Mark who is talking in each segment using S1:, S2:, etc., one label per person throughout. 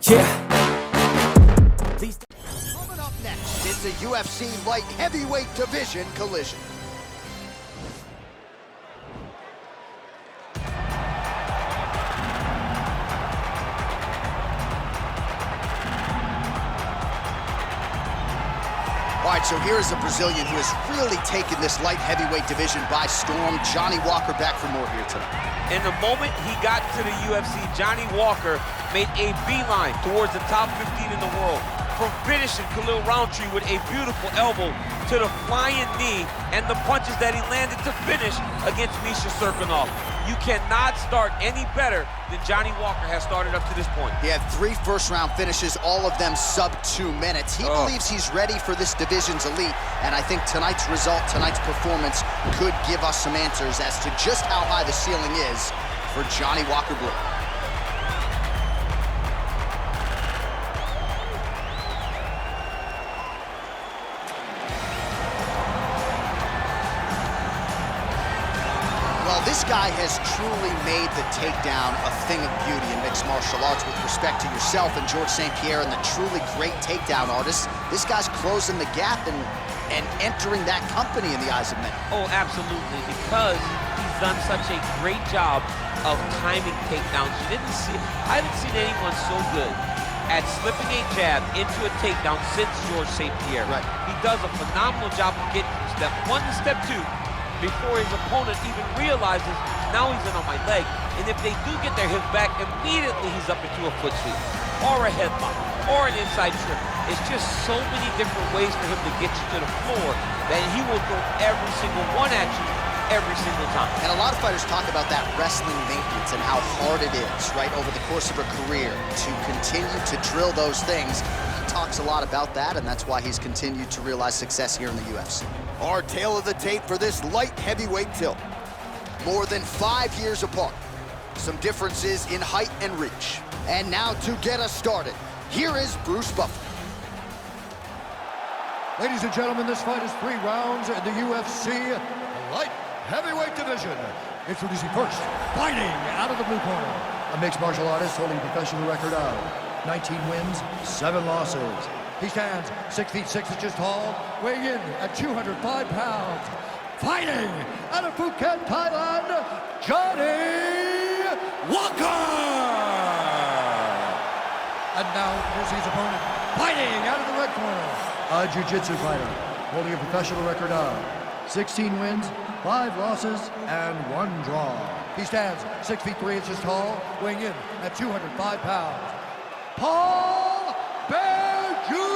S1: Yeah.
S2: Coming up next, it's a UFC light heavyweight division collision. All right, so here is a Brazilian who has really taken this light heavyweight division by storm. Johnny Walker back for more here tonight.
S3: And the moment he got to the UFC, Johnny Walker made a beeline towards the top 15 in the world. From finishing Khalil Roundtree with a beautiful elbow to the flying knee and the punches that he landed to finish against Misha Cirkunov. You cannot start any better than Johnny Walker has started up to this point.
S2: He had 3 first-round finishes, all of them sub 2 minutes. He believes he's ready for this division's elite, and I think tonight's result, tonight's performance could give us some answers as to just how high the ceiling is for Johnny Walker Blue. Well, this guy has truly made the takedown a thing of beauty in mixed martial arts with respect to yourself and George St. Pierre and the truly great takedown artists. This guy's closing the gap and entering that company in the eyes of many.
S3: Oh, absolutely, because he's done such a great job of timing takedowns. I haven't seen anyone so good at slipping a jab into a takedown since George St. Pierre.
S2: Right.
S3: He does a phenomenal job of getting from step 1 to step 2 before his opponent even realizes, now he's in on my leg. And if they do get their hips back, immediately he's up into a foot sweep, or a headlock, or an inside trip. It's just so many different ways for him to get you to the floor that he will throw every single one at you every single time.
S2: And a lot of fighters talk about that wrestling maintenance and how hard it is, right, over the course of a career to continue to drill those things. He talks a lot about that, and that's why he's continued to realize success here in the UFC. Our tale of the tape for this light heavyweight tilt. More than 5 years apart. Some differences in height and reach. And now to get us started, here is Bruce Buffer.
S4: Ladies and gentlemen, this fight is 3 rounds in the UFC light heavyweight division. Introducing first, fighting out of the blue corner, a mixed martial artist holding a professional record of 19 wins, 7 losses. He stands 6 feet 6 inches tall, weighing in at 205 pounds. Fighting out of Phuket, Thailand, Johnny Walker! And now here's his opponent, fighting out of the red corner, a jiu-jitsu fighter holding a professional record of 16 wins, 5 losses, and 1 draw. He stands 6 feet 3 inches tall, weighing in at 205 pounds. Paul Berju!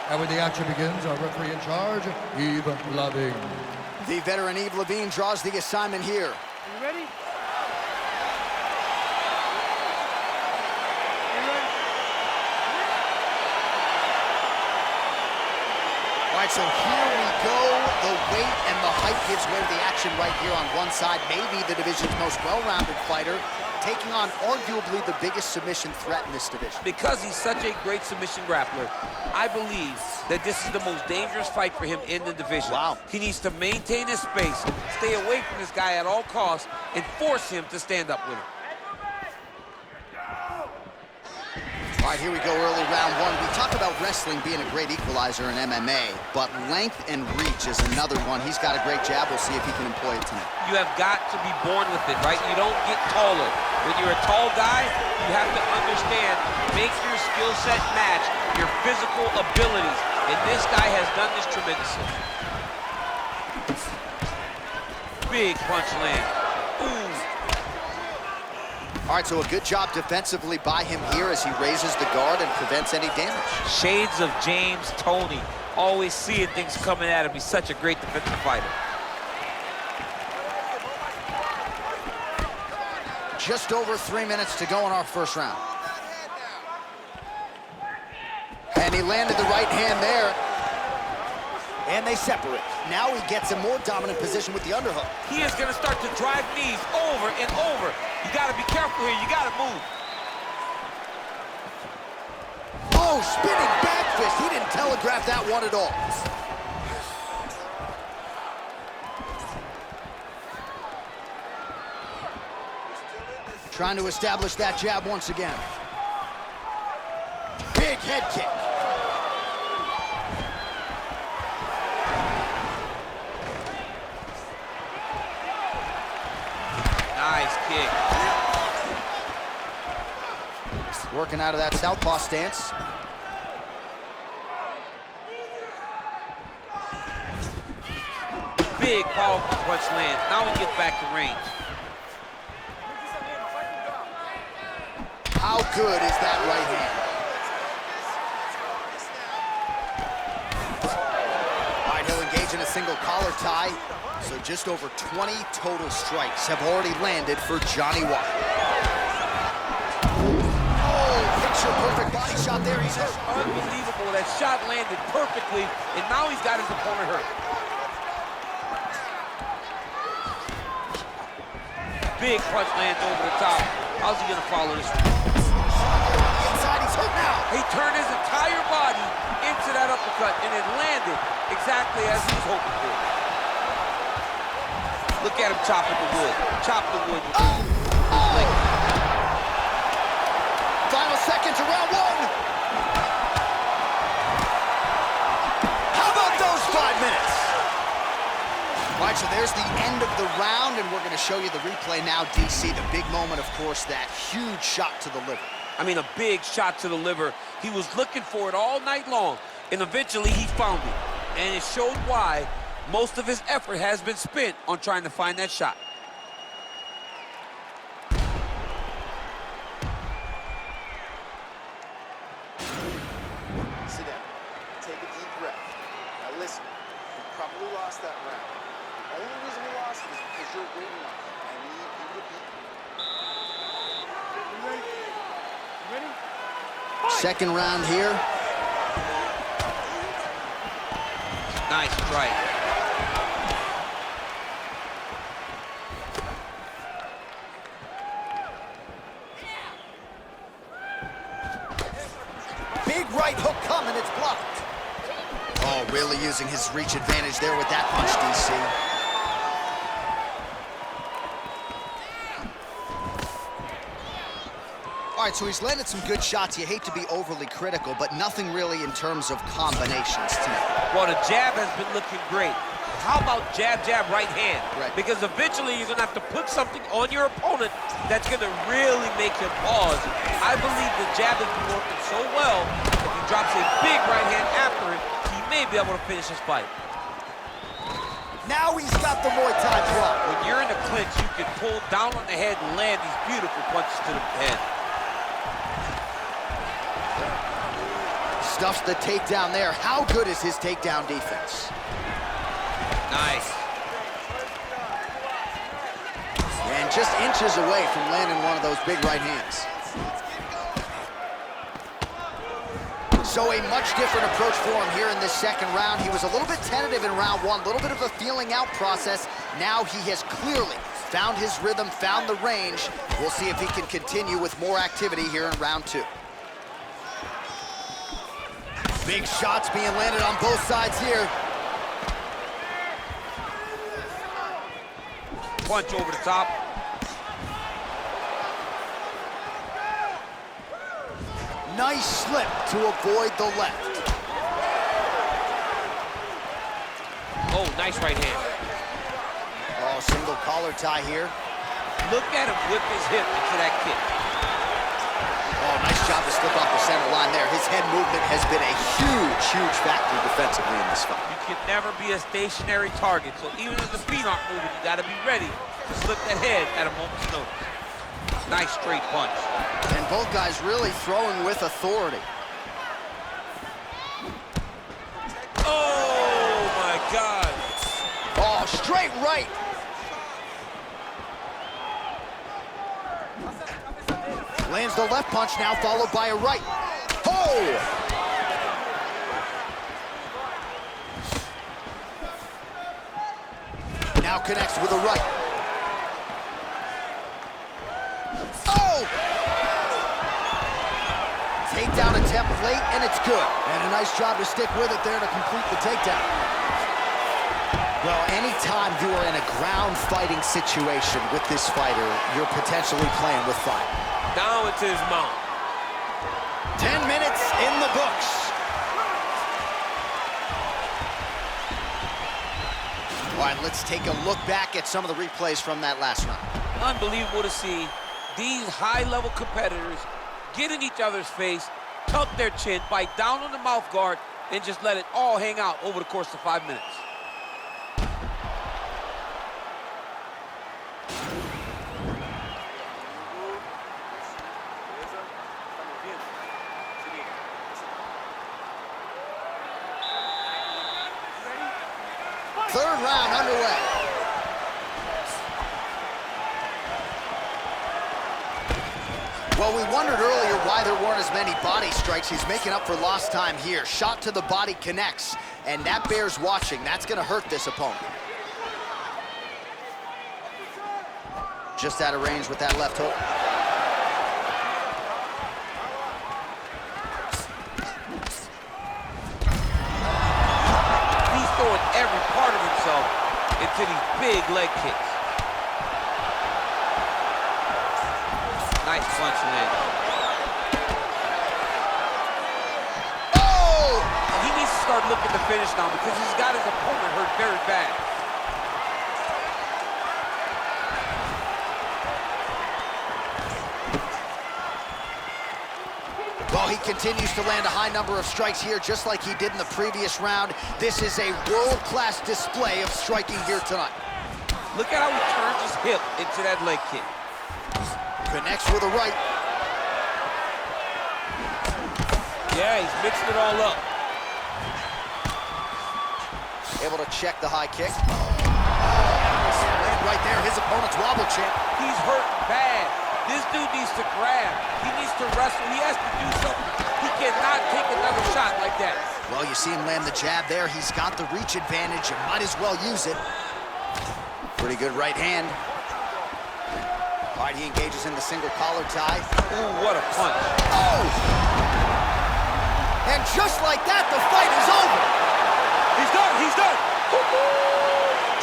S4: And when the action begins, our referee in charge, Yves Lavigne.
S2: The veteran Yves Lavigne draws the assignment here.
S5: You ready?
S2: All right, so here we go. The weight and the height gives way to the action right here on one side. Maybe the division's most well-rounded fighter, taking on arguably the biggest submission threat in this division.
S3: Because he's such a great submission grappler, I believe that this is the most dangerous fight for him in the division.
S2: Wow.
S3: He needs to maintain his space, stay away from this guy at all costs, and force him to stand up with him.
S2: All right, here we go, early round 1. We talk about wrestling being a great equalizer in MMA, but length and reach is another one. He's got a great jab. We'll see if he can employ it tonight.
S3: You have got to be born with it, right? You don't get taller. When you're a tall guy, you have to understand, make your skill set match your physical abilities. And this guy has done this tremendously. Big punch land. Ooh.
S2: All right, so a good job defensively by him here as he raises the guard and prevents any damage.
S3: Shades of James Toney. Always seeing things coming at him. He's such a great defensive fighter.
S2: Just over 3 minutes to go in our first round. And he landed the right hand there. And they separate. Now he gets a more dominant position with the underhook.
S3: He is going to start to drive knees over and over. You got to be careful here. You got to move.
S2: Oh, spinning back fist. He didn't telegraph that one at all. Trying to establish that jab once again. Big head kick.
S3: Nice kick.
S2: Working out of that southpaw stance.
S3: Big, powerful punch lands. Now he gets back to range.
S2: How good is that right hand? All right, he'll engage in a single collar tie. So just over 20 total strikes have already landed for Johnny Walker. Oh, picture-perfect body shot there. He's hurt.
S3: Unbelievable. That shot landed perfectly, and now he's got his opponent hurt. Big punch lands over the top. How's he gonna follow this one?
S2: Inside, he's hurt now.
S3: He turned his entire body into that uppercut, and it landed exactly as he was hoping for. Look at him chopping the wood. Chop the wood with his leg.
S2: Final seconds of round one. How about those 5 minutes? All right, so there's the end of the round, and we're going to show you the replay now, DC. The big moment, of course, that huge shot to the liver.
S3: I mean, a big shot to the liver. He was looking for it all night long, and eventually he found it. And it showed why most of his effort has been spent on trying to find that shot.
S1: Sit down. Take a deep breath. Now listen, you probably lost that round. The only reason you lost it is because you're waiting on him. I need you to be... You ready? You ready?
S2: Second round here.
S3: Nice strike.
S2: Big right hook coming, it's blocked. Oh, really using his reach advantage there with that punch, DC. All right, so he's landed some good shots. You hate to be overly critical, but nothing really in terms of combinations tonight.
S3: Well, the jab has been looking great. How about jab, jab, right hand?
S2: Right.
S3: Because eventually you're going to have to put something on your opponent that's going to really make him pause. I believe the jab has been working so well, if he drops a big right hand after it, he may be able to finish his fight.
S2: Now he's got the Muay Thai drop.
S3: When you're in the clinch, you can pull down on the head and land these beautiful punches to the head.
S2: Stuffs the takedown there. How good is his takedown defense?
S3: Nice.
S2: And just inches away from landing one of those big right hands. So a much different approach for him here in this second round. He was a little bit tentative in round one, a little bit of a feeling out process. Now he has clearly found his rhythm, found the range. We'll see if he can continue with more activity here in round two. Big shots being landed on both sides here.
S3: Punch over the top.
S2: Nice slip to avoid the left.
S3: Oh, nice right hand.
S2: Oh, single collar tie here.
S3: Look at him whip his hip into that kick.
S2: Oh, nice job to slip off the center line there. His head movement has been a huge, huge factor defensively in this fight.
S3: You can never be a stationary target, so even if the feet aren't moving, you gotta be ready to slip that head at a moment's notice. Nice straight punch.
S2: And both guys really throwing with authority.
S3: Oh, my God.
S2: Oh, straight right. Lands the left punch now, followed by a right. Oh! Now connects with a right. Oh! Takedown attempt late, and it's good. And a nice job to stick with it there to complete the takedown. Well, anytime you are in a ground fighting situation with this fighter, you're potentially playing with fire.
S3: Down into his mount.
S2: 10 minutes in the books. All right, let's take a look back at some of the replays from that last round.
S3: Unbelievable to see these high-level competitors get in each other's face, tuck their chin, bite down on the mouth guard, and just let it all hang out over the course of 5 minutes.
S2: Third round underway. Well, we wondered earlier why there weren't as many body strikes. He's making up for lost time here. Shot to the body connects, and that bears watching. That's going to hurt this opponent. Just out of range with that left hook.
S3: He's throwing every part of himself into these big leg kicks. Nice punch land.
S2: Oh!
S3: And he needs to start looking to finish now because he's got his opponent hurt very bad.
S2: Well, he continues to land a high number of strikes here, just like he did in the previous round. This is a world-class display of striking here tonight.
S3: Look at how he turns his hip into that leg kick.
S2: Connects with a right.
S3: Yeah, he's mixed it all up.
S2: Able to check the high kick. Land right there, his opponent's wobble champ.
S3: He's hurt bad. This dude needs to grab. He needs to wrestle. He has to do something. He cannot take another shot like that.
S2: Well, you see him land the jab there. He's got the reach advantage. You might as well use it. Pretty good right hand. All right, he engages in the single collar tie.
S3: Ooh, what a punch.
S2: Oh! And just like that, the fight is over.
S3: He's done. He's done.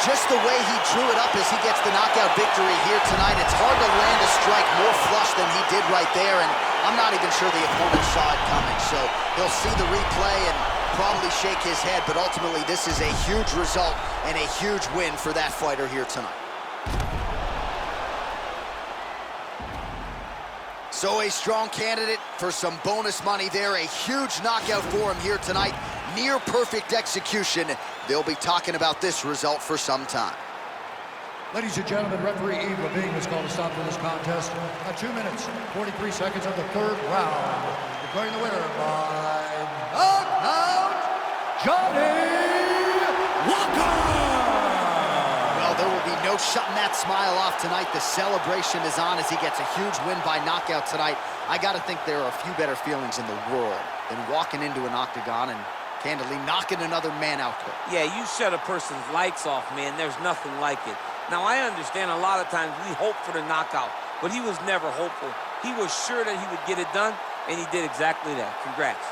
S2: Just the way he drew it up as he gets the knockout victory here tonight. It's hard to land a strike more flush than he did right there, and I'm not even sure the opponent saw it coming. So he'll see the replay and probably shake his head, but ultimately this is a huge result and a huge win for that fighter here tonight. So a strong candidate for some bonus money there. A huge knockout for him here tonight. Near perfect execution. They'll be talking about this result for some time.
S4: Ladies and gentlemen, referee Yves Levine has called a stop to this contest at 2 minutes, 43 seconds of the third round. Declaring the winner by knockout, Johnny Walker!
S2: Well, there will be no shutting that smile off tonight. The celebration is on as he gets a huge win by knockout tonight. I got to think there are a few better feelings in the world than walking into an octagon and candidly knocking another man out quick.
S3: Yeah, you shut a person's lights off, man. There's nothing like it. Now, I understand a lot of times we hope for the knockout, but he was never hopeful. He was sure that he would get it done, and he did exactly that. Congrats.